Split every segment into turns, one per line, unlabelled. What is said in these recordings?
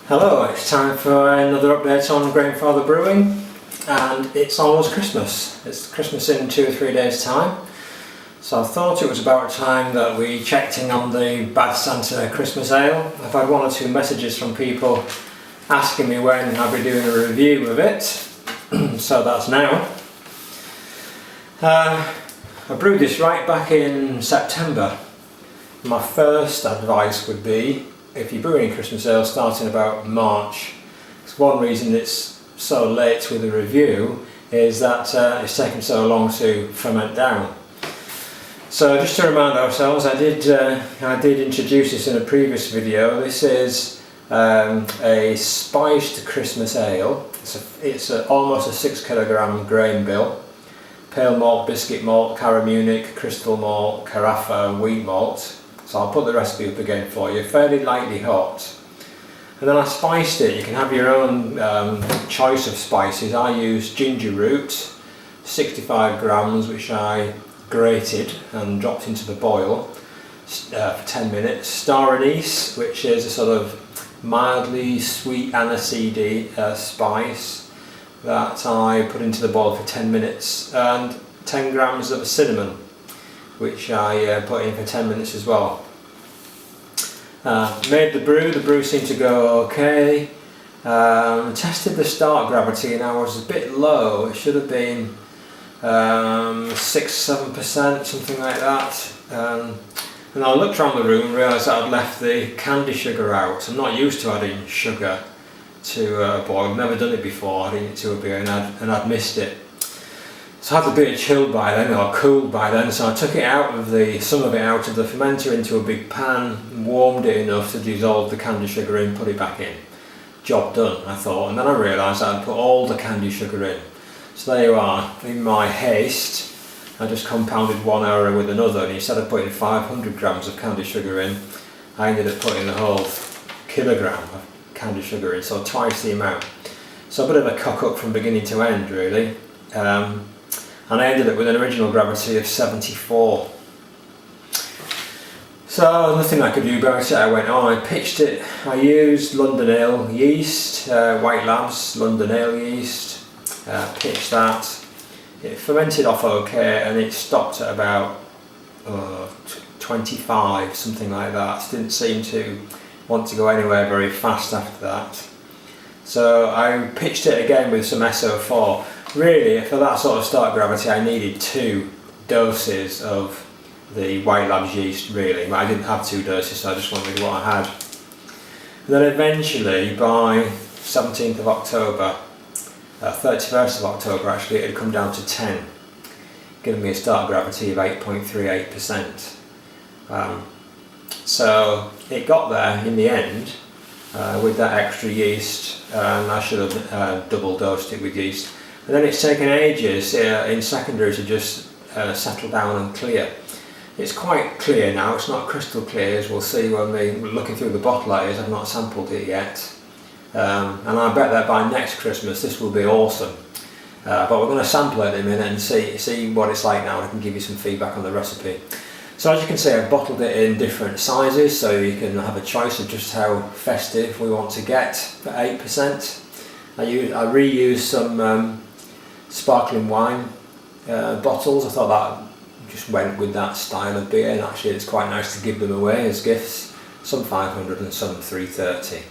Hello, it's time for another update on Grainfather Brewing, and it's almost Christmas. It's Christmas in 2 or 3 days time, so I thought it was about time that we checked in on the Bad Santa Christmas Ale. I've had 1 or 2 messages from people asking me when I'll be doing a review of it, so that's now. I brewed this right back in September. My first advice would be, if you're brewing Christmas ale starting about March, it's one reason it's so late with the review is that it's taken so long to ferment down. So just to remind ourselves, I did introduce this in a previous video. This is a spiced Christmas ale. It's almost a 6 kilogram grain bill. Pale malt, biscuit malt, Cara Munich, crystal malt, carafa and wheat malt. So I'll put the recipe up again for you, fairly lightly hot. And then I spiced it. You can have your own choice of spices. I used ginger root, 65 grams, which I grated and dropped into the boil for 10 minutes. Star anise, which is a sort of mildly sweet aniseedy spice that I put into the boil for 10 minutes. And 10 grams of cinnamon, which I put in for 10 minutes as well. Made the brew seemed to go okay. Tested the start gravity and I was a bit low. It should have been 6-7%, something like that. And I looked around the room and realised that I'd left the candy sugar out. I'm not used to adding sugar to a boil. I've never done it before, adding it to a beer, and I'd missed it. So I had the beer chilled by then, or cooled by then, so I took some of it out of the fermenter into a big pan, warmed it enough to dissolve the candy sugar in, put it back in. Job done, I thought, and then I realised I'd put all the candy sugar in. So there you are, in my haste, I just compounded one error with another, and instead of putting 500 grams of candy sugar in, I ended up putting the whole kilogram of candy sugar in, so twice the amount. So a bit of a cock up from beginning to end, really. And I ended up with an original gravity of 74. So nothing I could do about it. I went on, I pitched it. I used London Ale yeast, White Labs London Ale yeast. Pitched that. It fermented off okay, and it stopped at about 25, something like that. Didn't seem to want to go anywhere very fast after that. So I pitched it again with some SO4. Really, for that sort of start gravity, I needed 2 doses of the White Labs yeast, really. But I didn't have 2 doses, so I just went with what I had. And then eventually, by 17th of October, 31st of October actually, it had come down to 10, giving me a start gravity of 8.38%. So it got there in the end with that extra yeast, and I should have double dosed it with yeast. And then it's taken ages in secondary to just settle down and clear. It's quite clear now, it's not crystal clear, as we'll see when we're looking through the bottle layers. I've not sampled it yet. And I bet that by next Christmas this will be awesome. But we're going to sample it in a minute and see what it's like now, and I can give you some feedback on the recipe. So as you can see, I've bottled it in different sizes, so you can have a choice of just how festive we want to get for 8%. I reused some sparkling wine bottles. I thought that just went with that style of beer, and actually it's quite nice to give them away as gifts. Some 500 and some 330.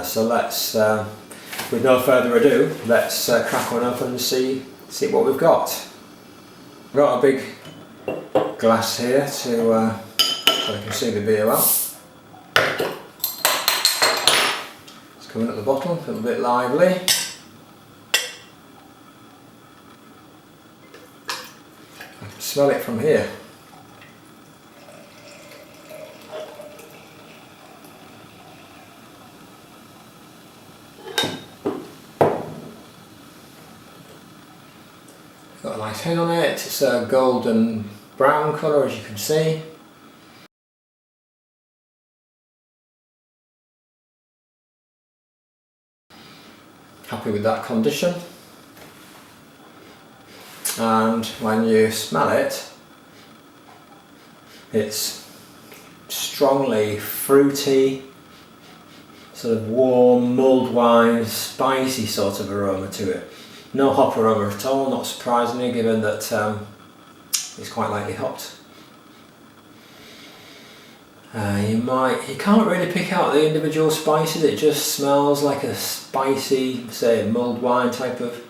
So let's, with no further ado, let's crack one open and see what we've got. I've got a big glass here so I can see the beer well. It's coming up the bottle, a little bit lively. Smell it from here. Got a nice head on it. It's a golden brown colour, as you can see. Happy with that condition. And when you smell it, it's strongly fruity, sort of warm, mulled wine, spicy sort of aroma to it. No hop aroma at all, not surprisingly, given that it's quite lightly hopped. You can't really pick out the individual spices, it just smells like a spicy, say, mulled wine type of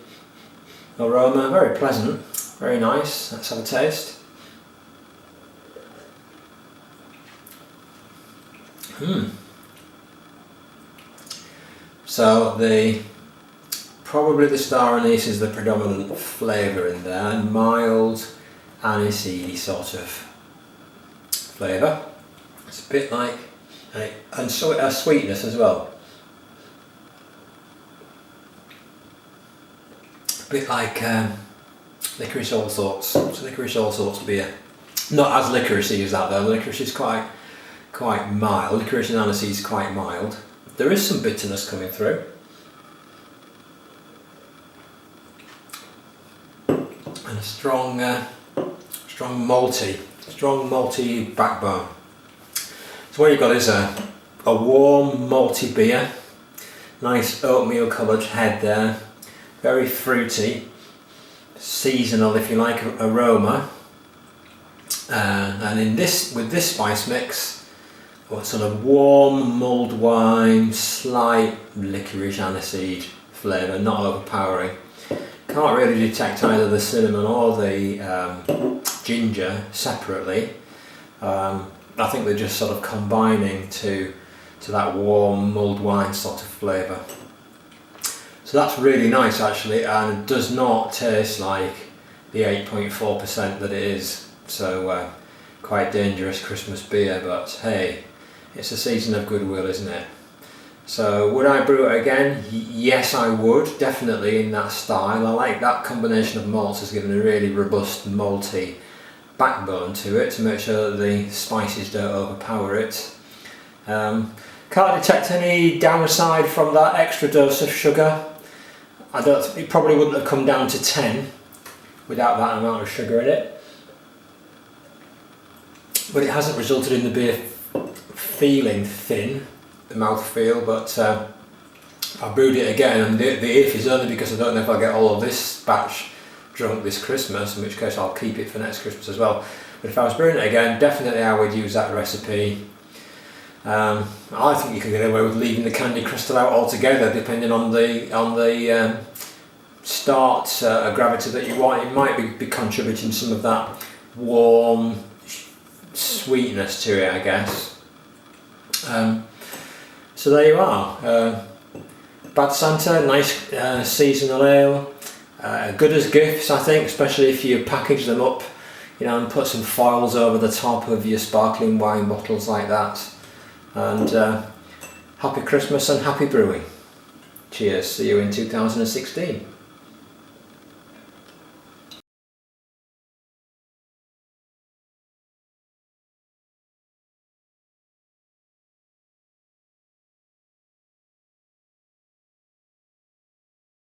aroma. Very pleasant, very nice. Let's have a taste. So probably the star anise is the predominant flavour in there, mild aniseedy sort of flavour. It's a bit like, and so it has sweetness as well. A bit like licorice all sorts. It's licorice all sorts beer. Not as licoricey as that though. Licorice is quite mild. Licorice and aniseed is quite mild. There is some bitterness coming through. And a strong malty backbone. So what you've got is a warm malty beer, nice oatmeal coloured head there, very fruity, seasonal if you like, aroma, and with this spice mix, what sort of warm mulled wine, slight licorice aniseed flavour, not overpowering. Can't really detect either the cinnamon or the ginger separately. I think they're just sort of combining to that warm mulled wine sort of flavour. So that's really nice actually, and it does not taste like the 8.4% that it is. So quite dangerous Christmas beer, but hey, it's a season of goodwill, isn't it? So would I brew it again? Yes, I would, definitely in that style. I like that combination of malts has given a really robust malty backbone to it to make sure that the spices don't overpower it. Can't detect any downside from that extra dose of sugar. It probably wouldn't have come down to 10 without that amount of sugar in it. But it hasn't resulted in the beer feeling thin, the mouthfeel, but if I brewed it again, and the if is only because I don't know if I'll get all of this batch drunk this Christmas, in which case I'll keep it for next Christmas as well. But if I was brewing it again, definitely I would use that recipe. I think you could get away with leaving the candy crystal out altogether, depending on the start gravity that you want. It might be contributing some of that warm sweetness to it, I guess. So there you are. Bad Santa, nice seasonal ale. Good as gifts, I think, especially if you package them up, and put some foils over the top of your sparkling wine bottles like that. And happy Christmas and happy brewing. Cheers, see you in 2016.